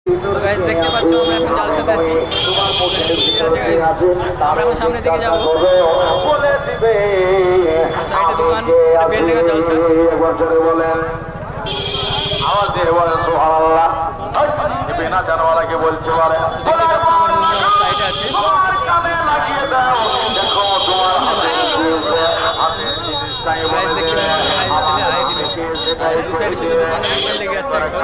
তো গাইস দেখতে পাচ্ছ আমরা এখন জালসাতে আছি। আমরা এখন সামনের দিকে যাবো। সাইডে দোকান, এটা বেলডাঙ্গা জালসা। আওয়াজ দিয়ে বলেন সুবহানাল্লাহ। বিনা জানওয়ালাকে বলতে পারে দেখতে পাচ্ছ আমার বন্ধু আমার সাইডে আছে। লাগিয়ে দাও। দেখো তোমার হাতে গাইস দেখতে পাচ্ছ আয় দিলে দু সাইডে শুধু দোকানে লেগে আছে এখন।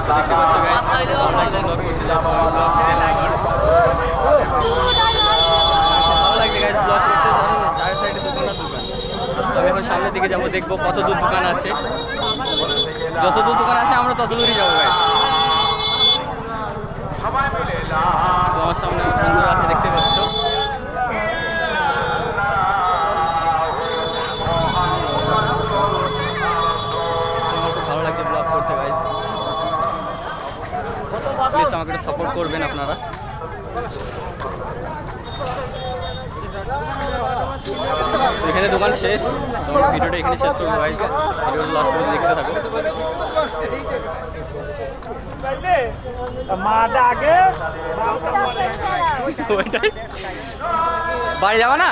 দেখতে পাচ্ছ গাইস আমরা এখন ব্লগ করতে যাবো। ব্লগ দিতে লাগবে। ভালো লাগছে গাইস ব্লগ করতে যাবো। চার সাইডে দোকান আর দোকান। আমি এখন সামনের দিকে যাবো, দেখবো কত দূর দোকান আছে। যত দূর দোকান আছে আমরা তত দূরই যাবো গাইস। তোমার সামনে বন্ধুরা আছে দেখতে পাচ্ছ। আমার খুব ভালো লাগছে ব্লগ করতে গাইস। প্লিজ আমাকে একটু সাপোর্ট করবেন আপনারা। এখানে দোকান শেষ। তোমার ভিডিওটা এখানে শেষ করবো গাইস। ভিডিওটা লাস্ট পর্যন্ত দেখতে থাকো। বাড়ি যাবো না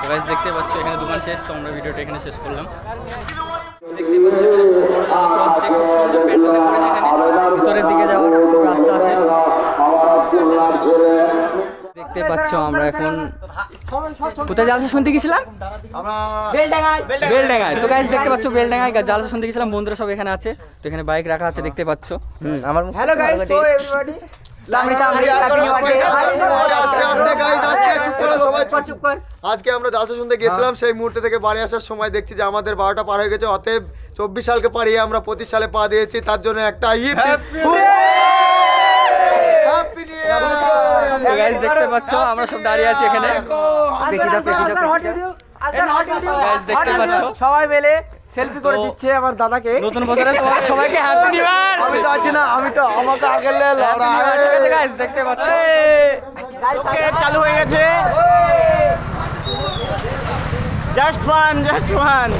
তো গাইস দেখতে পাচ্ছ এখানে দোকান শেষ। তো আমরা ভিডিওটা এখানে শেষ করলাম। দেখতে পাচ্ছ হচ্ছে খুব সুন্দর প্যান্ডেলে করেছে এখানে। ভিতরের দিকে যাওয়ার রাস্তা আছে। দেখতে পাচ্ছ আমরা এখন কোথায় জালসা শুনতে গেছিলাম? বেলডাঙ্গায়। তো গাইস দেখতে পাচ্ছ বেলডাঙ্গায় জালসা শুনতে গেছিলাম। বন্ধুরা সব এখানে আছে। তো এখানে বাইক রাখা আছে দেখতে পাচ্ছ। আমার হ্যালো গাইস, সো এভরিবডি আজকে আমরা জালসা শুনতে গেছিলাম। সেই মুহূর্তে থেকে বাড়ি আসার সময় দেখছি যে আমাদের 12টা পার হয়ে গেছে। অতএব 24 সালকে পারিয়ে আমরা 25 সালে পা দিয়েছি। তার জন্য একটা দেখতে পাচ্ছ আমরা সব দাঁড়িয়ে আছি এখানে। দেখতে পাচ্ছ সবাই মিলে সেলফি করে দিচ্ছে আমার দাদাকে। নতুন বছরে তোমার সবাইকে হ্যাপি নিউ ইয়ার। আমি তো আছি না, আমি তো আমাকে আগে গাইস দেখতে পাচ্ছ চালু হয়ে গেছে। Just fun, just fun.